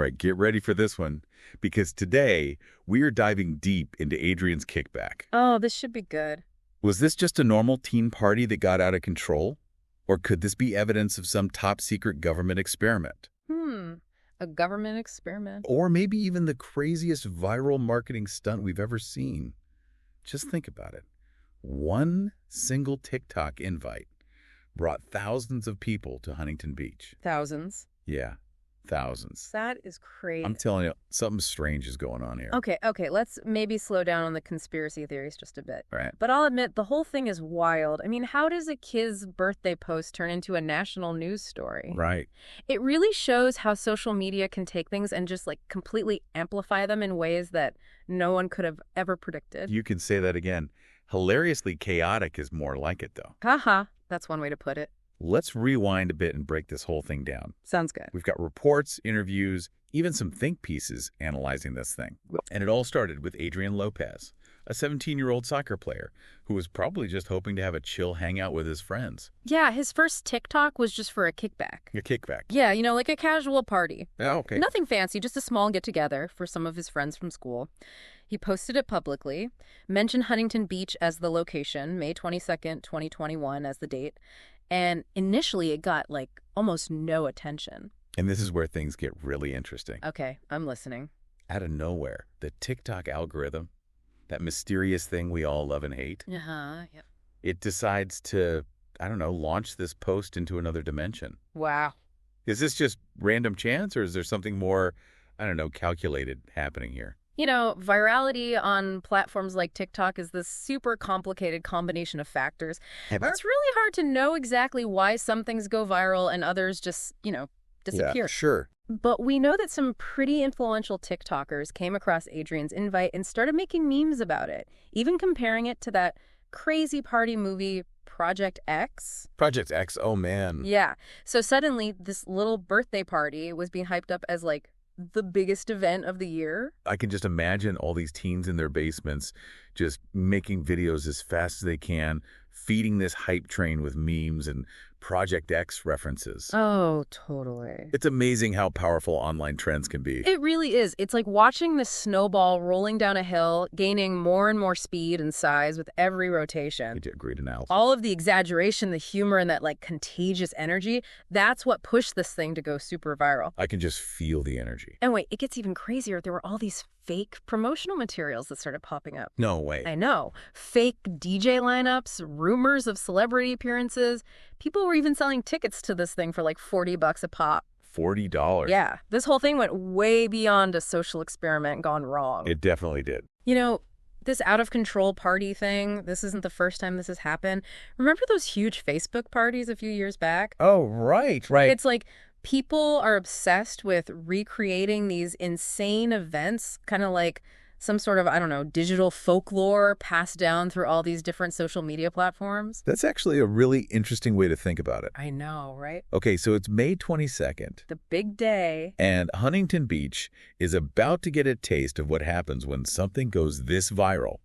right, get ready for this one, because today we are diving deep into Adrian's kickback. Oh, this should be good. Was this just a normal teen party that got out of control? Or could this be evidence of some top-secret government experiment? A government experiment? Or maybe even the craziest viral marketing stunt we've ever seen. Just think about it. One single TikTok invite brought thousands of people to Huntington Beach. Thousands. Yeah, thousands. That is crazy. I'm telling you, something strange is going on here. Okay, let's maybe slow down on the conspiracy theories just a bit. Right. But I'll admit, the whole thing is wild. I mean, how does a kid's birthday post turn into a national news story? Right. It really shows how social media can take things and just, completely amplify them in ways that no one could have ever predicted. You can say that again. Hilariously chaotic is more like it, though. Haha, that's one way to put it. Let's rewind a bit and break this whole thing down. Sounds good. We've got reports, interviews, even some think pieces analyzing this thing. And it all started with Adrian Lopez, a 17-year-old soccer player who was probably just hoping to have a chill hangout with his friends. Yeah, his first TikTok was just for a kickback. A kickback. Yeah, like a casual party. Oh, okay. Nothing fancy, just a small get-together for some of his friends from school. He posted it publicly, mentioned Huntington Beach as the location, May 22nd, 2021 as the date, and initially it got, almost no attention. And this is where things get really interesting. Okay, I'm listening. Out of nowhere, the TikTok algorithm, that mysterious thing we all love and hate, Yep. it decides to, launch this post into another dimension. Wow. Is this just random chance, or is there something more, calculated happening here? Virality on platforms like TikTok is this super complicated combination of factors. It's really hard to know exactly why some things go viral and others just, disappear. Yeah, sure. But we know that some pretty influential TikTokers came across Adrian's invite and started making memes about it, even comparing it to that crazy party movie Project X. Project X, oh man. Yeah. So suddenly this little birthday party was being hyped up as the biggest event of the year. I can just imagine all these teens in their basements just making videos as fast as they can, feeding this hype train with memes and Project X references. Oh, totally. It's amazing how powerful online trends can be. It really is. It's like watching the snowball rolling down a hill, gaining more and more speed and size with every rotation. Great analysis. All of the exaggeration, the humor, and that contagious energy, that's what pushed this thing to go super viral. I can just feel the energy. And wait, it gets even crazier. There were all these fake promotional materials that started popping up. No way. I know. Fake DJ lineups, rumors of celebrity appearances. People were even selling tickets to this thing for $40 a pop. $40? Yeah. This whole thing went way beyond a social experiment gone wrong. It definitely did. This out-of-control party thing, this isn't the first time this has happened. Remember those huge Facebook parties a few years back? Oh, right. It's people are obsessed with recreating these insane events, kind of like some sort of, digital folklore passed down through all these different social media platforms. That's actually a really interesting way to think about it. I know, right? Okay, so it's May 22nd. The big day. And Huntington Beach is about to get a taste of what happens when something goes this viral.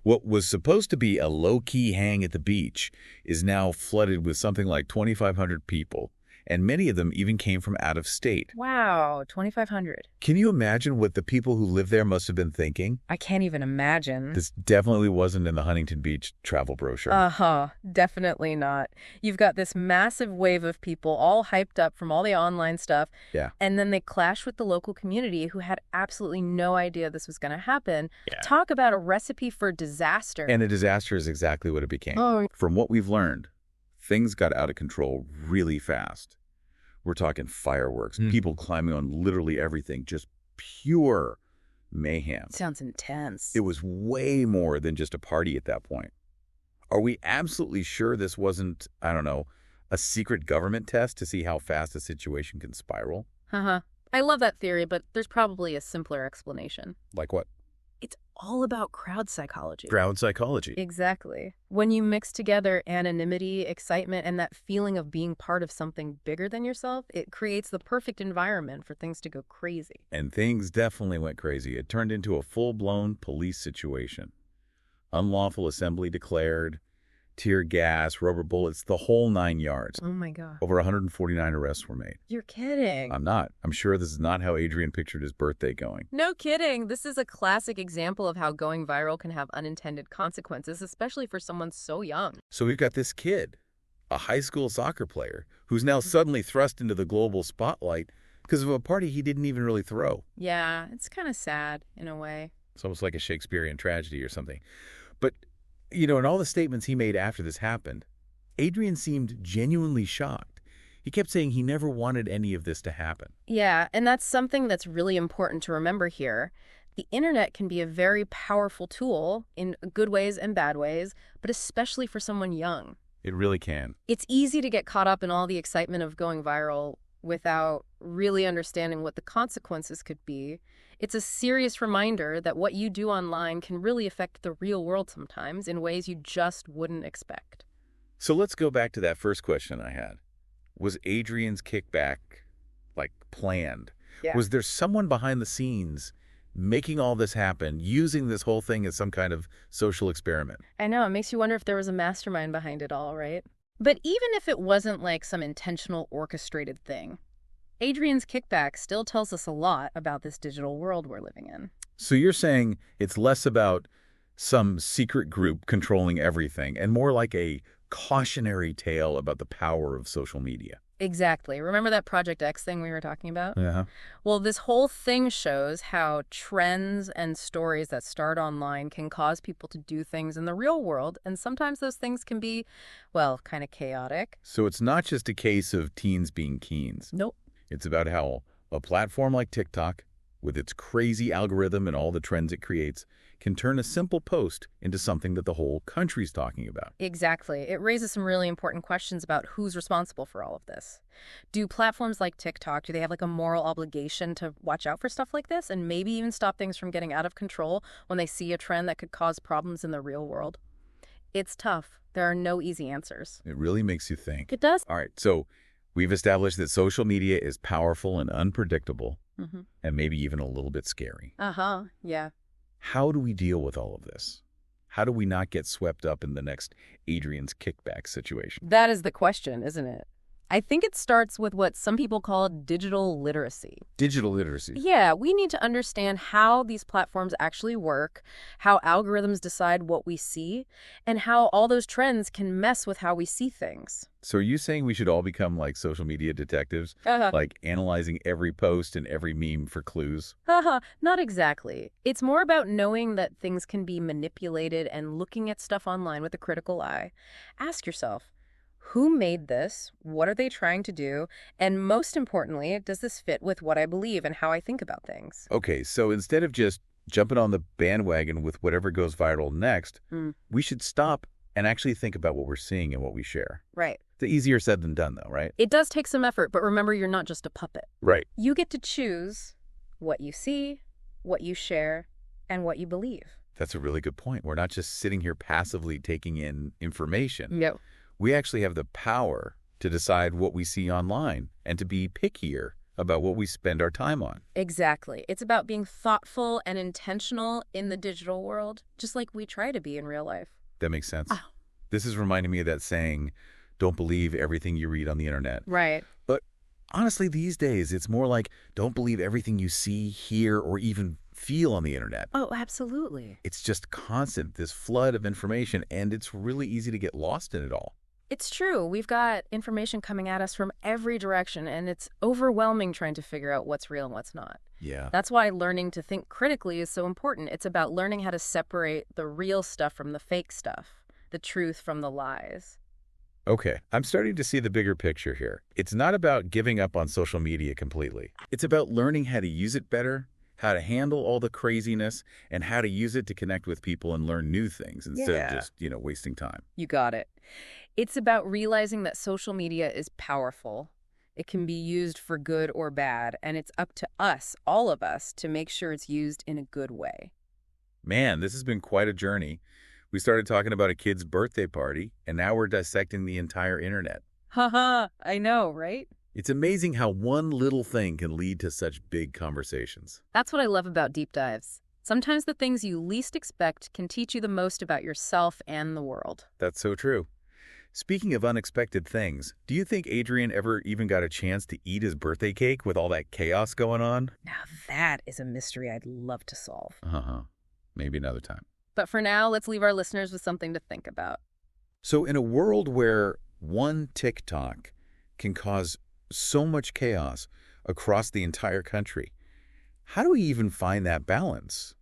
What was supposed to be a low-key hang at the beach is now flooded with something like 2,500 people. And many of them even came from out of state. Wow, 2,500. Can you imagine what the people who live there must have been thinking? I can't even imagine. This definitely wasn't in the Huntington Beach travel brochure. Definitely not. You've got this massive wave of people all hyped up from all the online stuff. Yeah. And then they clash with the local community who had absolutely no idea this was going to happen. Yeah. Talk about a recipe for disaster. And a disaster is exactly what it became. Oh. From what we've learned, things got out of control really fast. We're talking fireworks, people climbing on literally everything, just pure mayhem. Sounds intense. It was way more than just a party at that point. Are we absolutely sure this wasn't, a secret government test to see how fast a situation can spiral? I love that theory, but there's probably a simpler explanation. Like what? It's all about crowd psychology. Crowd psychology. Exactly. When you mix together anonymity, excitement, and that feeling of being part of something bigger than yourself, it creates the perfect environment for things to go crazy. And things definitely went crazy. It turned into a full-blown police situation. Unlawful assembly declared, tear gas, rubber bullets, the whole 9 yards. Oh my God. Over 149 arrests were made. You're kidding. I'm not. I'm sure this is not how Adrian pictured his birthday going. No kidding. This is a classic example of how going viral can have unintended consequences, especially for someone so young. So we've got this kid, a high school soccer player, who's now suddenly thrust into the global spotlight because of a party he didn't even really throw. Yeah, it's kind of sad in a way. It's almost like a Shakespearean tragedy or something. But, in all the statements he made after this happened, Adrian seemed genuinely shocked. He kept saying he never wanted any of this to happen. Yeah, and that's something that's really important to remember here. The internet can be a very powerful tool in good ways and bad ways, but especially for someone young. It really can. It's easy to get caught up in all the excitement of going viral without really understanding what the consequences could be. It's a serious reminder that what you do online can really affect the real world sometimes in ways you just wouldn't expect. So let's go back to that first question I had. Was Adrian's kickback, planned? Yeah. Was there someone behind the scenes making all this happen, using this whole thing as some kind of social experiment? I know, it makes you wonder if there was a mastermind behind it all, right? But even if it wasn't like some intentional orchestrated thing, Adrian's kickback still tells us a lot about this digital world we're living in. So you're saying it's less about some secret group controlling everything and more like a cautionary tale about the power of social media. Exactly. Remember that Project X thing we were talking about? Yeah. Well, this whole thing shows how trends and stories that start online can cause people to do things in the real world, and sometimes those things can be, kind of chaotic. So it's not just a case of teens being keens. Nope. It's about how a platform like TikTok, with its crazy algorithm and all the trends it creates, can turn a simple post into something that the whole country's talking about. Exactly. It raises some really important questions about who's responsible for all of this. Do platforms like TikTok, do they have a moral obligation to watch out for stuff like this and maybe even stop things from getting out of control when they see a trend that could cause problems in the real world? It's tough. There are no easy answers. It really makes you think. It does. All right, so we've established that social media is powerful and unpredictable, and maybe even a little bit scary. Yeah. How do we deal with all of this? How do we not get swept up in the next Adrian's kickback situation? That is the question, isn't it? I think it starts with what some people call digital literacy. Digital literacy. Yeah, we need to understand how these platforms actually work, how algorithms decide what we see, and how all those trends can mess with how we see things. So are you saying we should all become like social media detectives? Like analyzing every post and every meme for clues? Not exactly. It's more about knowing that things can be manipulated and looking at stuff online with a critical eye. Ask yourself, who made this? What are they trying to do? And most importantly, does this fit with what I believe and how I think about things? Okay, so instead of just jumping on the bandwagon with whatever goes viral next, we should stop and actually think about what we're seeing and what we share. Right. It's easier said than done, though, right? It does take some effort, but remember, you're not just a puppet. Right. You get to choose what you see, what you share, and what you believe. That's a really good point. We're not just sitting here passively taking in information. Yep. We actually have the power to decide what we see online and to be pickier about what we spend our time on. Exactly. It's about being thoughtful and intentional in the digital world, just like we try to be in real life. That makes sense. Oh. This is reminding me of that saying, don't believe everything you read on the internet. Right. But honestly, these days, it's more like don't believe everything you see, hear, or even feel on the internet. Oh, absolutely. It's just constant, this flood of information, and it's really easy to get lost in it all. It's true. We've got information coming at us from every direction, and it's overwhelming trying to figure out what's real and what's not. Yeah. That's why learning to think critically is so important. It's about learning how to separate the real stuff from the fake stuff, the truth from the lies. Okay, I'm starting to see the bigger picture here. It's not about giving up on social media completely. It's about learning how to use it better, how to handle all the craziness, and how to use it to connect with people and learn new things instead of just, wasting time. You got it. It's about realizing that social media is powerful. It can be used for good or bad, and it's up to us, all of us, to make sure it's used in a good way. Man, this has been quite a journey. We started talking about a kid's birthday party, and now we're dissecting the entire internet. I know, right? It's amazing how one little thing can lead to such big conversations. That's what I love about deep dives. Sometimes the things you least expect can teach you the most about yourself and the world. That's so true. Speaking of unexpected things, do you think Adrian ever even got a chance to eat his birthday cake with all that chaos going on? Now that is a mystery I'd love to solve. Uh-huh. Maybe another time. But for now, let's leave our listeners with something to think about. So in a world where one TikTok can cause so much chaos across the entire country, how do we even find that balance?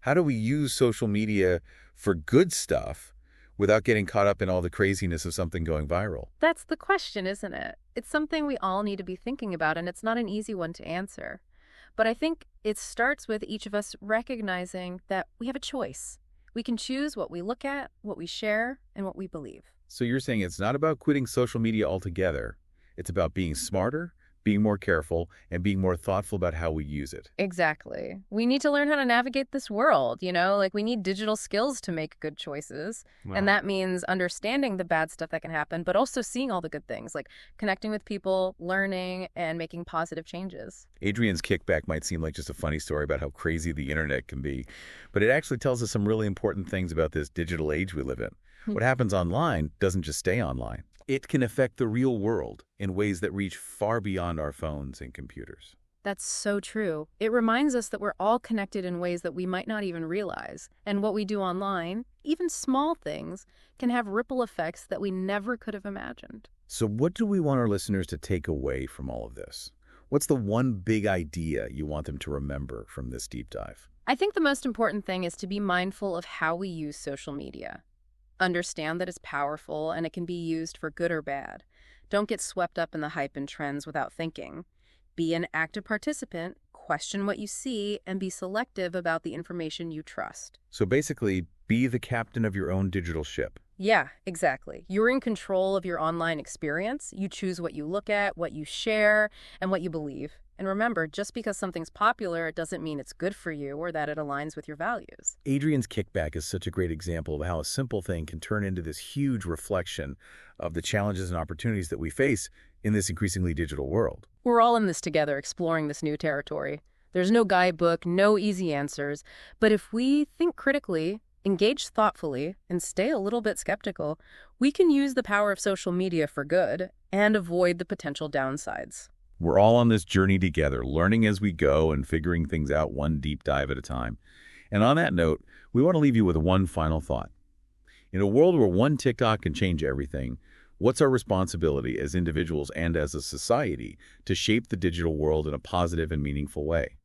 How do we use social media for good stuff without getting caught up in all the craziness of something going viral? That's the question, isn't it? It's something we all need to be thinking about, and it's not an easy one to answer. But I think it starts with each of us recognizing that we have a choice. We can choose what we look at, what we share, and what we believe. So you're saying it's not about quitting social media altogether. It's about being smarter, being more careful, and being more thoughtful about how we use it. Exactly. We need to learn how to navigate this world, we need digital skills to make good choices. Wow. And that means understanding the bad stuff that can happen, but also seeing all the good things, like connecting with people, learning, and making positive changes. Adrian's Kickback might seem like just a funny story about how crazy the internet can be, but it actually tells us some really important things about this digital age we live in. What happens online doesn't just stay online. It can affect the real world in ways that reach far beyond our phones and computers. That's so true. It reminds us that we're all connected in ways that we might not even realize. And what we do online, even small things, can have ripple effects that we never could have imagined. So what do we want our listeners to take away from all of this? What's the one big idea you want them to remember from this deep dive? I think the most important thing is to be mindful of how we use social media. Understand that it's powerful and it can be used for good or bad. Don't get swept up in the hype and trends without thinking. Be an active participant, question what you see, and be selective about the information you trust. So basically, be the captain of your own digital ship. Yeah, exactly. You're in control of your online experience. You choose what you look at, what you share, and what you believe. And remember, just because something's popular, it doesn't mean it's good for you or that it aligns with your values. Adrian's Kickback is such a great example of how a simple thing can turn into this huge reflection of the challenges and opportunities that we face in this increasingly digital world. We're all in this together, exploring this new territory. There's no guidebook, no easy answers. But if we think critically, engage thoughtfully, and stay a little bit skeptical, we can use the power of social media for good and avoid the potential downsides. We're all on this journey together, learning as we go and figuring things out one deep dive at a time. And on that note, we want to leave you with one final thought. In a world where one TikTok can change everything, what's our responsibility as individuals and as a society to shape the digital world in a positive and meaningful way?